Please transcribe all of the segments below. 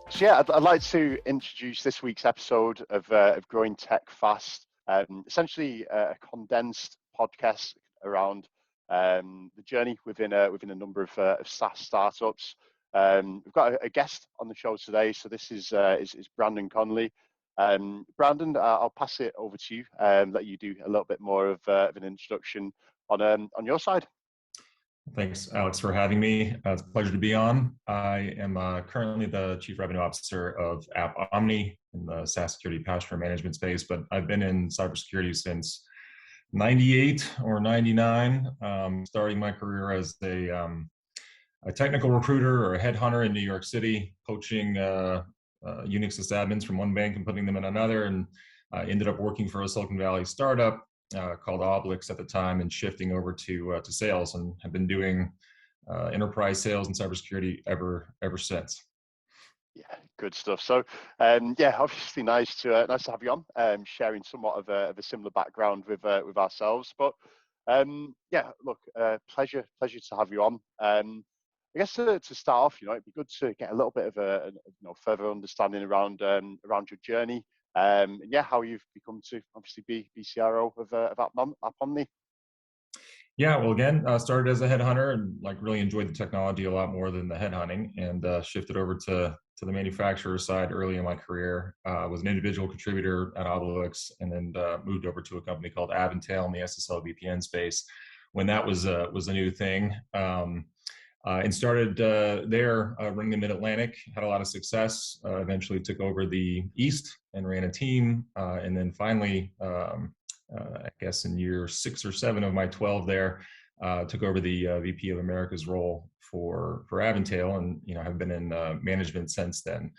So yeah, I'd like to introduce this week's episode of Growing Tech Fast. Essentially, a condensed podcast around the journey within a number of SaaS startups. We've got a guest on the show today, so this is Brandon Conley. Brandon, I'll pass it over to you. Let you do a little bit more of an introduction on your side. Thanks, Alex, for having me. It's a pleasure to be on. I am currently the Chief Revenue Officer of AppOmni in the SaaS security posture management space, but I've been in cybersecurity since 98 or 99, starting my career as a technical recruiter or a headhunter in New York City, poaching Unix sysadmins from one bank and putting them in another, and ended up working for a Silicon Valley startup called Oblix at the time, and shifting over to sales, and have been doing enterprise sales and cybersecurity ever since. Yeah, good stuff. So, yeah, obviously nice to have you on, sharing somewhat of a similar background with ourselves. But yeah, look, pleasure to have you on. I guess to start off, it'd be good to get a little bit of a further understanding around your journey. And yeah, how you've become to obviously be CRO of AppOmni. Yeah, well, again, started as a headhunter and really enjoyed the technology a lot more than the headhunting, and shifted over to the manufacturer side early in my career. Was an individual contributor at Oblix, and then moved over to a company called AppOmni in the SSL VPN space when that was a new thing. And started there running the Mid-Atlantic, had a lot of success, eventually took over the East and ran a team, and then finally, I guess in year 6 or 7 of my 12 there, took over the VP of Americas role for Aventail, and have been in management since then.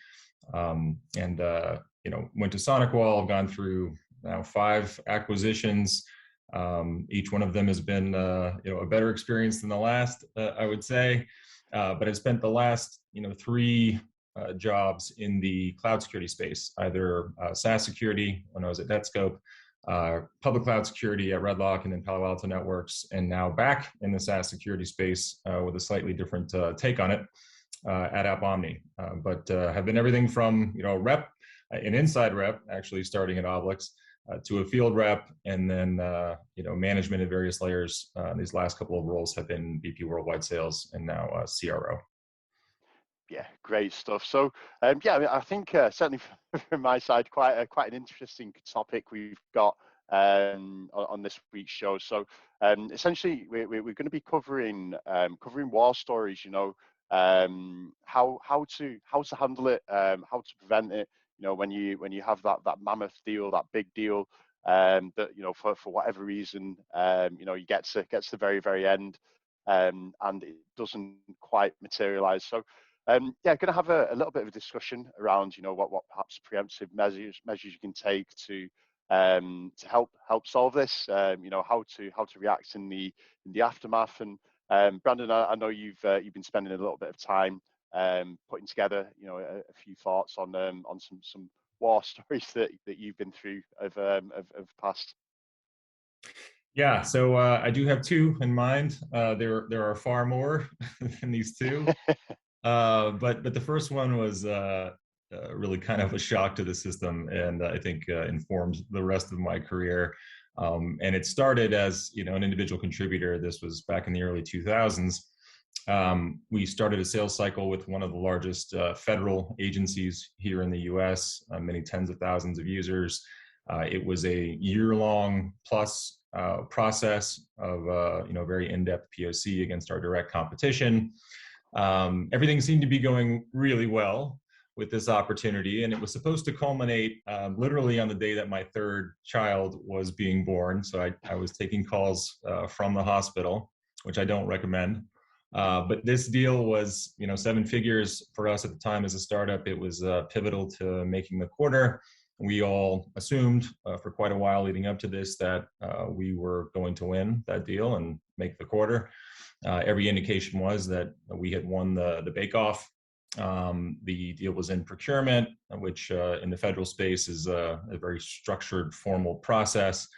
And went to SonicWall. I've gone through now 5 acquisitions. Each one of them has been a better experience than the last, I would say. But I've spent the last 3 jobs in the cloud security space, either SaaS security when I was at Netscope, public cloud security at Redlock, and then Palo Alto Networks, and now back in the SaaS security space with a slightly different take on it at AppOmni. But have been everything from rep, an inside rep, actually starting at Oblix, to a field rep, and then management at various layers. These last couple of roles have been VP Worldwide Sales and now CRO. Yeah, great stuff. So, yeah, I think certainly from my side, quite an interesting topic we've got on this week's show. So, essentially, we're going to be covering war stories. How to handle it, how to prevent it. When you have that mammoth deal, that big deal, that for whatever reason, you get to the very end, and it doesn't quite materialize. So. Yeah, going to have a little bit of a discussion around, what perhaps preemptive measures you can take to help solve this. How to react in the aftermath. And Brandon, I know you've been spending a little bit of time putting together, a few thoughts on some war stories that you've been through of past. Yeah, so I do have 2 in mind. There are far more than these 2. But the first one was really kind of a shock to the system, and I think informed the rest of my career. And it started as an individual contributor. This was back in the early 2000s. We started a sales cycle with one of the largest federal agencies here in the U.S., many tens of thousands of users. It was a year-long plus process of very in-depth POC against our direct competition. Everything seemed to be going really well with this opportunity, and it was supposed to culminate literally on the day that my 3rd child was being born. So I was taking calls from the hospital, which I don't recommend. But this deal was 7 figures for us at the time as a startup. It was pivotal to making the quarter. We all assumed for quite a while leading up to this that we were going to win that deal and make the quarter. Every indication was that we had won the bake-off. The deal was in procurement, which in the federal space is a very structured, formal process,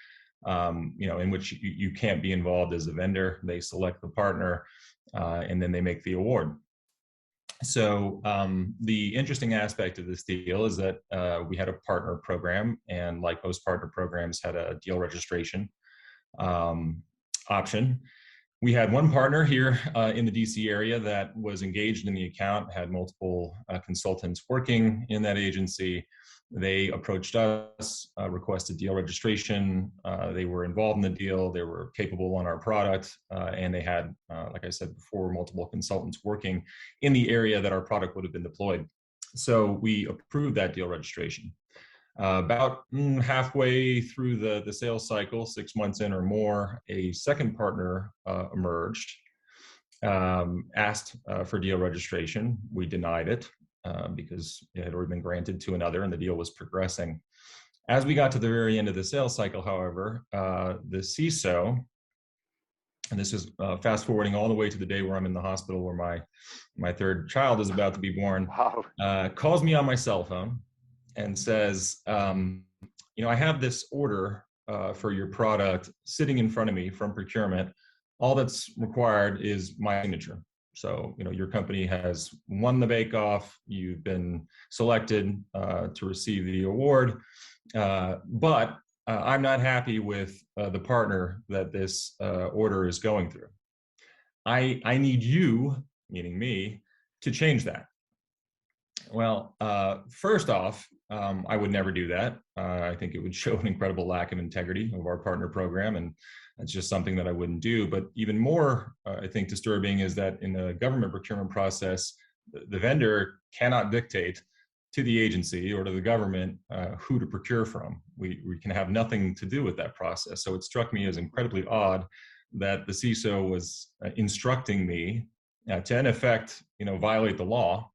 in which you can't be involved as a vendor. They select the partner, and then they make the award. So the interesting aspect of this deal is that we had a partner program, and like most partner programs, had a deal registration um, option. We had one partner here in the DC area that was engaged in the account, had multiple consultants working in that agency. They approached us, requested deal registration. They were involved in the deal. They were capable on our product, and they had, like I said before, multiple consultants working in the area that our product would have been deployed. So we approved that deal registration. About halfway through the sales cycle, 6 months in or more, a second partner emerged, asked for deal registration. We denied it because it had already been granted to another and the deal was progressing. As we got to the very end of the sales cycle, however, the CISO, and this is fast forwarding all the way to the day where I'm in the hospital where my third child is about to be born, Wow. calls me on my cell phone and says, I have this order for your product sitting in front of me from procurement. All that's required is my signature. So, your company has won the bake-off. You've been selected to receive the award, but I'm not happy with the partner that this order is going through. I need you, meaning me, to change that. Well, first off, I would never do that. I think it would show an incredible lack of integrity of our partner program, and that's just something that I wouldn't do. But even more, I think, disturbing is that in the government procurement process, the vendor cannot dictate to the agency or to the government who to procure from. We can have nothing to do with that process. So it struck me as incredibly odd that the CISO was instructing me to, in effect, violate the law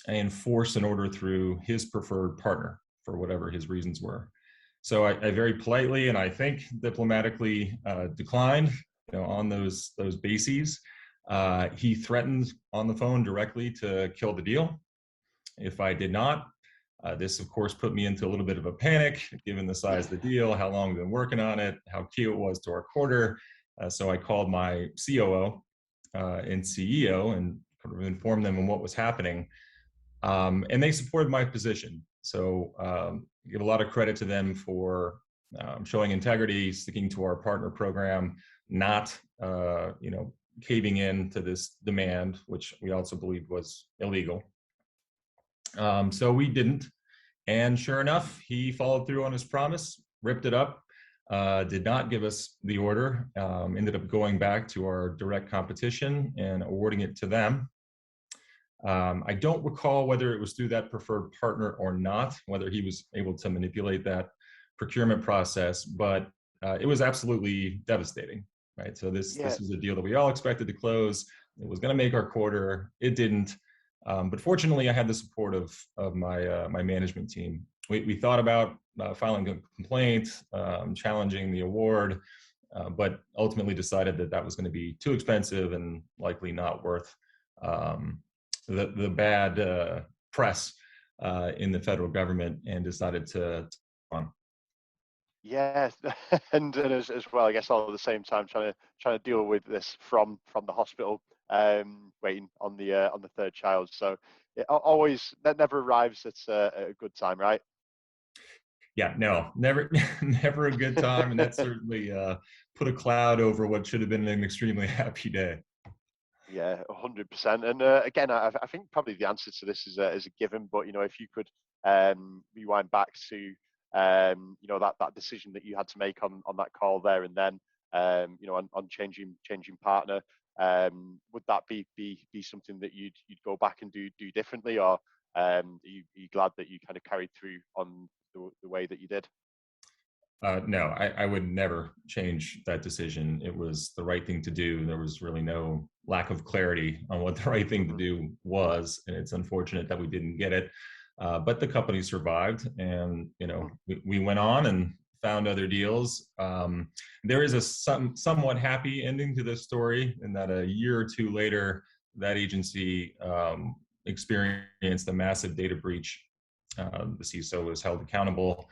and force an order through his preferred partner for whatever his reasons were. So I very politely and I think diplomatically declined, on those bases. He threatened on the phone directly to kill the deal if I did not. This, of course, put me into a little bit of a panic, given the size of the deal, how long we've been working on it, how key it was to our quarter. So I called my COO and CEO and informed them on what was happening. And they supported my position. So give a lot of credit to them for showing integrity, sticking to our partner program, not caving in to this demand, which we also believed was illegal. So we didn't. And sure enough, he followed through on his promise, ripped it up, did not give us the order, ended up going back to our direct competition and awarding it to them. I don't recall whether it was through that preferred partner or not, whether he was able to manipulate that procurement process, but it was absolutely devastating, right? So this was a deal that we all expected to close. It was going to make our quarter. It didn't. But fortunately, I had the support of my management team. We thought about filing a complaint, challenging the award, but ultimately decided that was going to be too expensive and likely not worth the bad press in the federal government, and decided to on. Yeah, and as well, I guess all at the same time trying to deal with this from the hospital, waiting on the third child. So it always, that never arrives at a good time, right? Yeah, no, never never a good time, and that certainly put a cloud over what should have been an extremely happy day. Yeah, 100%. And again, I think probably the answer to this is a given. But if you could rewind back to that decision that you had to make on that call there and then, on changing partner, would that be something that you'd go back and do differently, or are you glad that you kind of carried through on the way that you did? No, I would never change that decision. It was the right thing to do. There was really no lack of clarity on what the right thing to do was, and it's unfortunate that we didn't get it. But the company survived, and we went on and found other deals. There is a somewhat happy ending to this story, in that a year or two later, that agency experienced a massive data breach. The CISO was held accountable.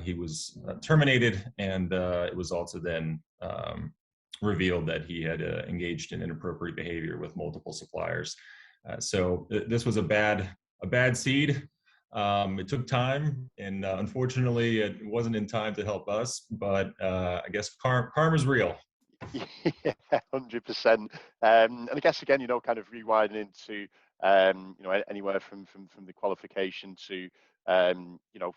He was terminated, and it was also then revealed that he had engaged in inappropriate behavior with multiple suppliers. This was a bad seed. It took time, and unfortunately, it wasn't in time to help us. But I guess karma's real. Yeah, 100%. And I guess again, kind of rewinding into, anywhere from the qualification to,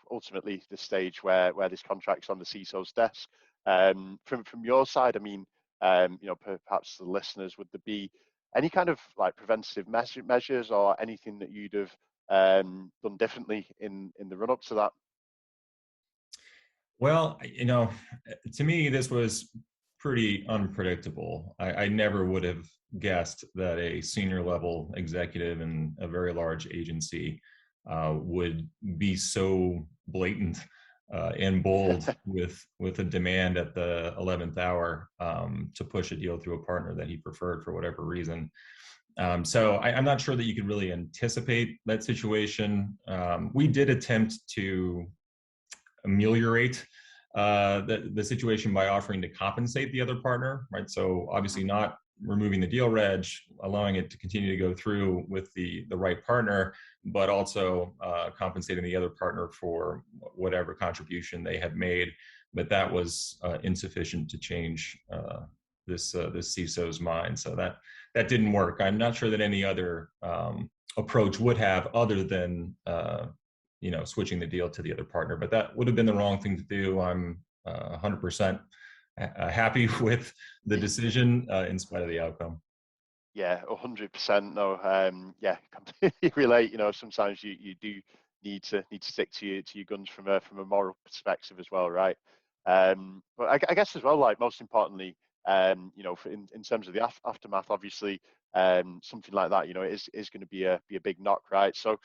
ultimately the stage where this contract's on the CISO's desk. From your side, I mean, perhaps the listeners, would there be any kind of like preventative measures or anything that you'd have done differently in the run up to that? Well, to me, this was pretty unpredictable. I never would have guessed that a senior level executive in a very large agency would be so blatant and bold with a demand at the 11th hour to push a deal through a partner that he preferred for whatever reason. I'm not sure that you could really anticipate that situation. We did attempt to ameliorate the situation by offering to compensate the other partner, right? So obviously not removing the deal reg, allowing it to continue to go through with the right partner, but also compensating the other partner for whatever contribution they had made. But that was insufficient to change this CISO's mind. So that didn't work. I'm not sure that any other approach would have, other than switching the deal to the other partner. But that would have been the wrong thing to do. I'm 100% happy with the decision in spite of the outcome. Yeah, 100%. No, yeah, completely relate. Sometimes you do need to stick to your guns from a moral perspective as well, right? But I guess as well, like most importantly, in terms of the aftermath, obviously, something like that, is going to be a big knock, right? So,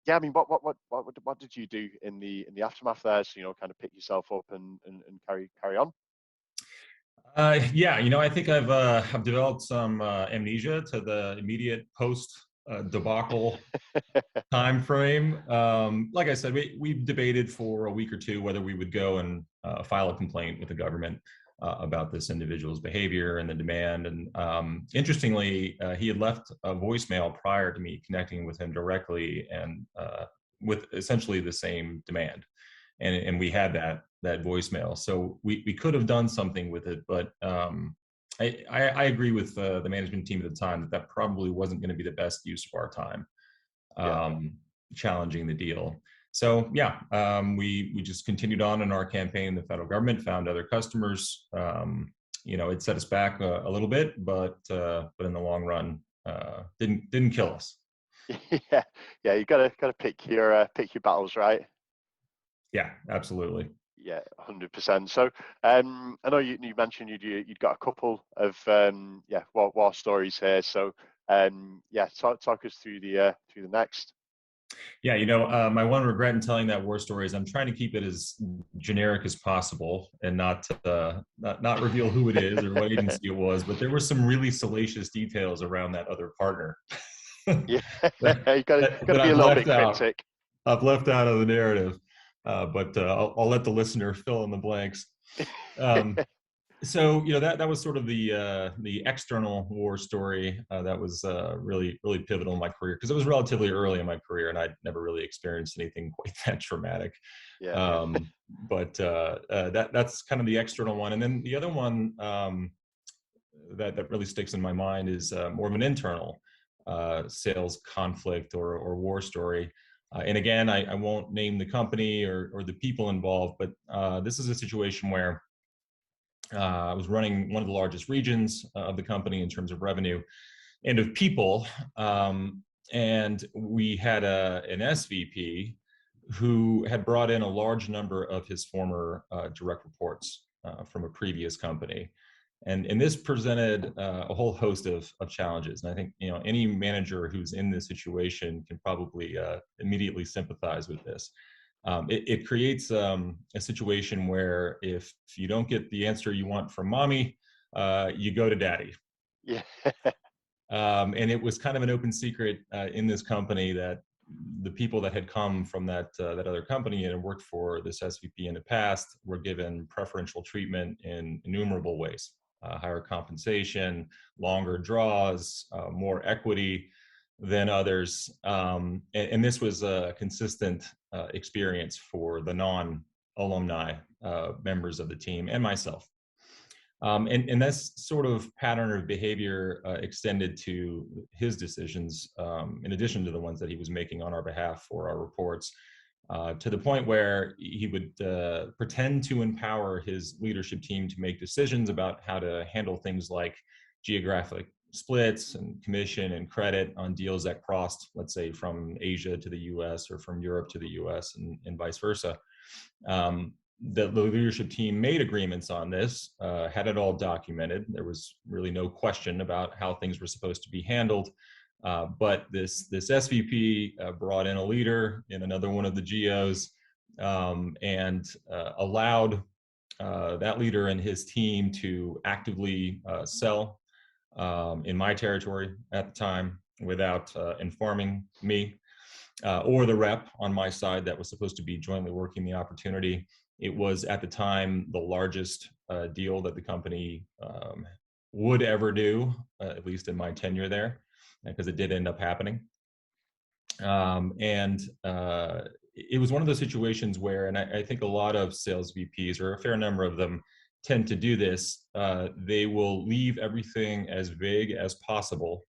yeah, I mean, what did you do in the aftermath there? So, kind of pick yourself up and carry on. Yeah, I think I've developed some amnesia to the immediate post debacle time frame. Like I said, we debated for a week or two whether we would go and file a complaint with the government about this individual's behavior and the demand. And interestingly, he had left a voicemail prior to me connecting with him directly, and with essentially the same demand. And we had that voicemail, so we could have done something with it. But I agree with the management team at the time that probably wasn't going to be the best use of our time. Challenging the deal. So yeah, we just continued on in our campaign in the federal government, found other customers. It set us back a little bit, but in the long run, didn't kill us. Yeah, you gotta pick your battles, right? Yeah, absolutely. Yeah, 100%. So, I know you mentioned you'd got a couple of war stories here. So, yeah, talk us through the next. Yeah, my one regret in telling that war story is I'm trying to keep it as generic as possible and not reveal who it is or what agency it was. But there were some really salacious details around that other partner. Yeah, that, you gotta that be a I've little left bit out. cryptic. I've left out of the narrative, but I'll let the listener fill in the blanks. So that was sort of the external war story that was really pivotal in my career, because it was relatively early in my career and I'd never really experienced anything quite that traumatic. Yeah. But that's kind of the external one, and then the other one that really sticks in my mind is more of an internal sales conflict or war story. And again, I won't name the company or the people involved, but this is a situation where I was running one of the largest regions of the company in terms of revenue and of people. And we had an SVP who had brought in a large number of his former direct reports from a previous company. And this presented a whole host of challenges. And I think any manager who's in this situation can probably immediately sympathize with this. It creates a situation where if you don't get the answer you want from mommy, you go to daddy. Yeah. And it was kind of an open secret in this company that the people that had come from that other company and worked for this SVP in the past were given preferential treatment in innumerable ways. Higher compensation, longer draws, more equity. than others. And this was a consistent experience for the non-alumni members of the team and myself. And this sort of pattern of behavior extended to his decisions, in addition to the ones that he was making on our behalf for our reports, to the point where he would pretend to empower his leadership team to make decisions about how to handle things like geographic splits and commission and credit on deals that crossed, let's say, from Asia to the US or from Europe to the US and vice versa. The leadership team made agreements on this, had it all documented. There was really no question about how things were supposed to be handled. But this SVP brought in a leader in another one of the geos, and allowed that leader and his team to actively sell in my territory at the time without informing me or the rep on my side that was supposed to be jointly working the opportunity. It was at the time the largest deal that the company would ever do, at least in my tenure there, because it did end up happening. And it was one of those situations where, and I think a lot of sales VPs, or a fair number of them, tend to do this. They will leave everything as vague as possible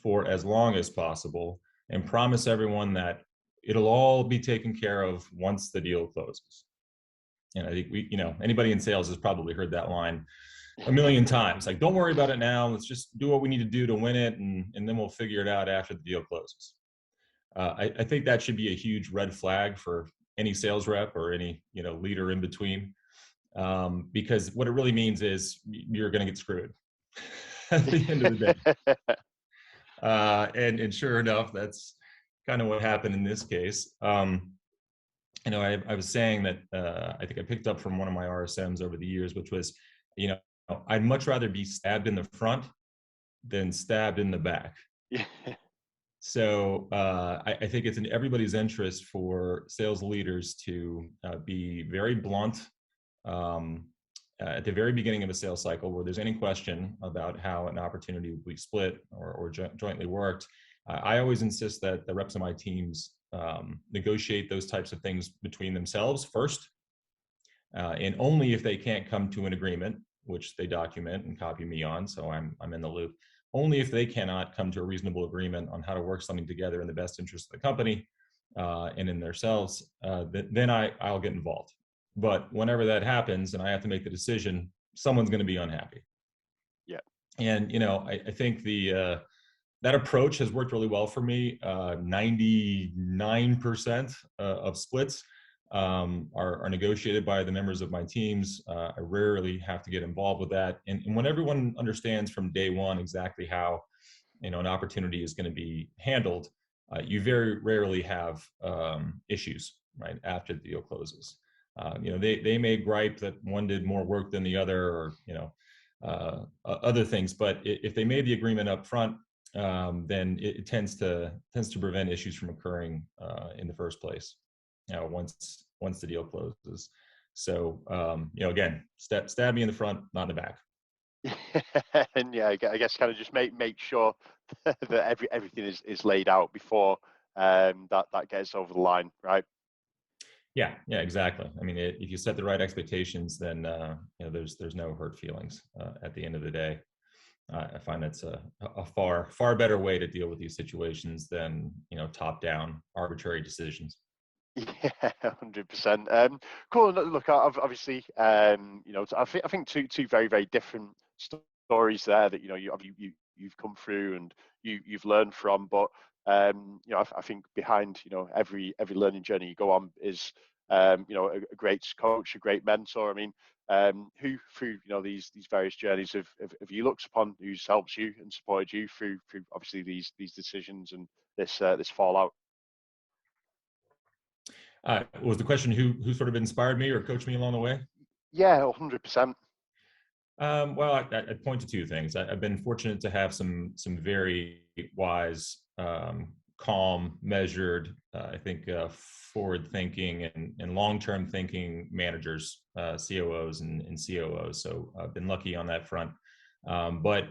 for as long as possible and promise everyone that it'll all be taken care of once the deal closes. And I think anybody in sales has probably heard that line a million times. Like, don't worry about it now. Let's just do what we need to do to win it, and then we'll figure it out after the deal closes. I think that should be a huge red flag for any sales rep or any leader in between, because what it really means is you're going to get screwed at the end of the day. And sure enough, that's kind of what happened in this case. I was saying that I think I picked up from one of my RSMs over the years, which was, I'd much rather be stabbed in the front than stabbed in the back. So I think it's in everybody's interest for sales leaders to be very blunt at the very beginning of a sales cycle, where there's any question about how an opportunity will be split or jointly worked. I always insist that the reps of my teams negotiate those types of things between themselves first, and only if they can't come to an agreement, which they document and copy me on, so I'm in the loop. Only if they cannot come to a reasonable agreement on how to work something together in the best interest of the company and in themselves, then I'll get involved. But whenever that happens and I have to make the decision, someone's going to be unhappy. Yeah. And I think that approach has worked really well for me. 99% of splits are negotiated by the members of my teams. I rarely have to get involved with that. And when everyone understands from day one exactly how an opportunity is going to be handled, you very rarely have issues right after the deal closes. They may gripe that one did more work than the other, or other things, but if they made the agreement up front, then it tends to prevent issues from occurring in the first place. Once the deal closes. So again, stab me in the front, not in the back. And yeah, I guess kind of just make sure that everything is laid out before that gets over the line, right? Yeah, exactly. I mean, if you set the right expectations, then there's no hurt feelings at the end of the day. I find that's a far better way to deal with these situations than top-down arbitrary decisions. Yeah, 100%. Cool. Look, obviously, I think two very, very different stories there that you've come through and you've learned from. But I think behind every learning journey you go on is a great coach, a great mentor. I mean, who through these various journeys have you looked upon, who's helped you and supported you through obviously these decisions and this fallout? Was the question who sort of inspired me or coached me along the way? Yeah, 100%. Well, I'd point to two things. I've been fortunate to have some very wise, calm, measured, I think forward-thinking and long-term thinking managers, COOs and COOs. So I've been lucky on that front. But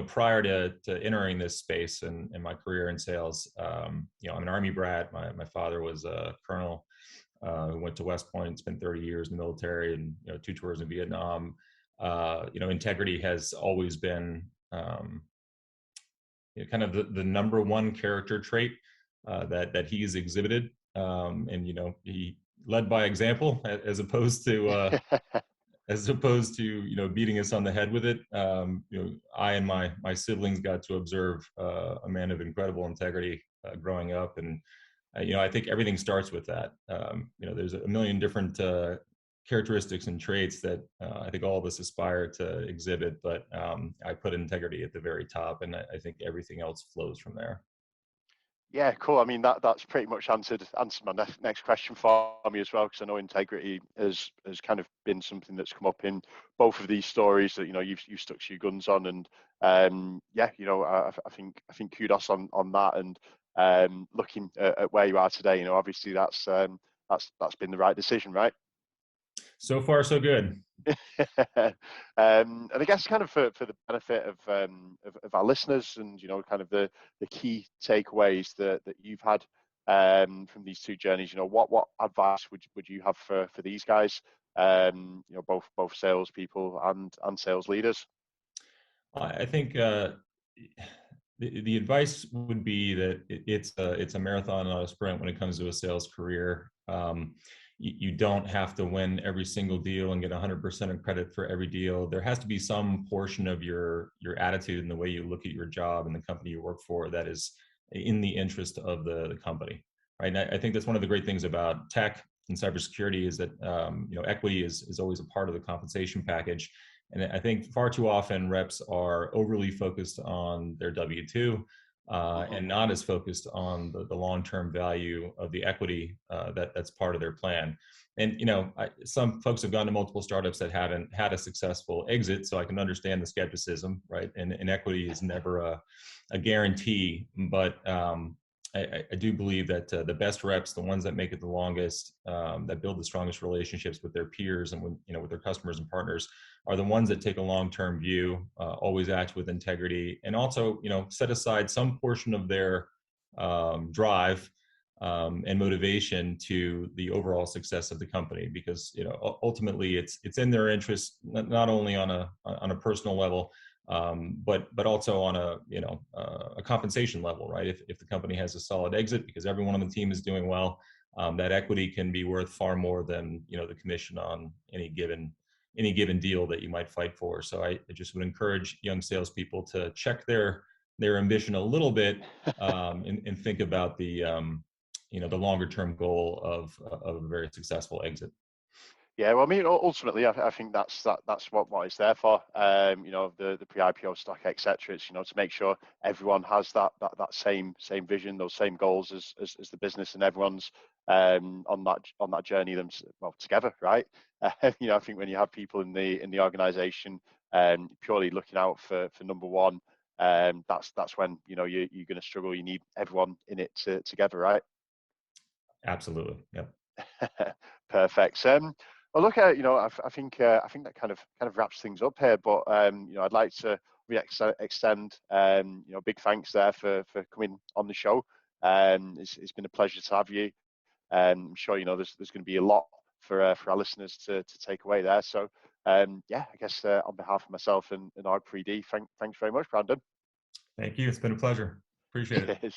prior to entering this space and in my career in sales, I'm an Army brat. My father was a colonel who went to West Point, spent 30 years in the military, and 2 tours in Vietnam. Integrity has always been kind of the number one character trait that he's exhibited, and he led by example as opposed to beating us on the head with it. I and my siblings got to observe a man of incredible integrity growing up, and I think everything starts with that. There's a million different characteristics and traits that I think all of us aspire to exhibit, but I put integrity at the very top, and I think everything else flows from there. Yeah, cool. I mean, that's pretty much answered my next question for me as well, because I know integrity has kind of been something that's come up in both of these stories that you've stuck to your guns on, and yeah, I think kudos on that, and looking at where you are today, obviously that's been the right decision, right? So far, so good. And I guess kind of for the benefit of our listeners, and kind of the key takeaways that you've had from these two journeys, what advice would you have for these guys, both salespeople and sales leaders? I think the advice would be that it's a marathon, not a sprint, when it comes to a sales career. You don't have to win every single deal and get 100% of credit for every deal. There has to be some portion of your attitude and the way you look at your job and the company you work for that is in the interest of the company, right? And I think that's one of the great things about tech and cybersecurity is that equity is always a part of the compensation package. And I think far too often reps are overly focused on their W-2 and not as focused on the long-term value of the equity that's part of their plan. And some folks have gone to multiple startups that haven't had a successful exit, so I can understand the skepticism, right? And equity is never a guarantee, but I do believe that the best reps, the ones that make it the longest, that build the strongest relationships with their peers and with their customers and partners, are the ones that take a long-term view, always act with integrity, and also set aside some portion of their drive and motivation to the overall success of the company, because ultimately it's in their interest, not only on a personal level, but also on a compensation level, right? If the company has a solid exit because everyone on the team is doing well, that equity can be worth far more than the commission on any given deal that you might fight for. So I just would encourage young salespeople to check their ambition a little bit and think about the longer term goal of a very successful exit. Yeah, well, I mean, ultimately, I think that's what it's there for. The pre-IPO stock, etc. It's to make sure everyone has that same vision, those same goals as the business, and everyone's on that journey together, right? I think when you have people in the organization purely looking out for number one, that's when you're going to struggle. You need everyone in it together, right? Absolutely. Yep. Perfect. Well, look, I think that kind of wraps things up here. But I'd like to extend big thanks there for coming on the show. It's been a pleasure to have you. I'm sure there's going to be a lot for our listeners to take away there. So yeah, I guess on behalf of myself and Org3D, thanks very much, Brandon. Thank you. It's been a pleasure. Appreciate it.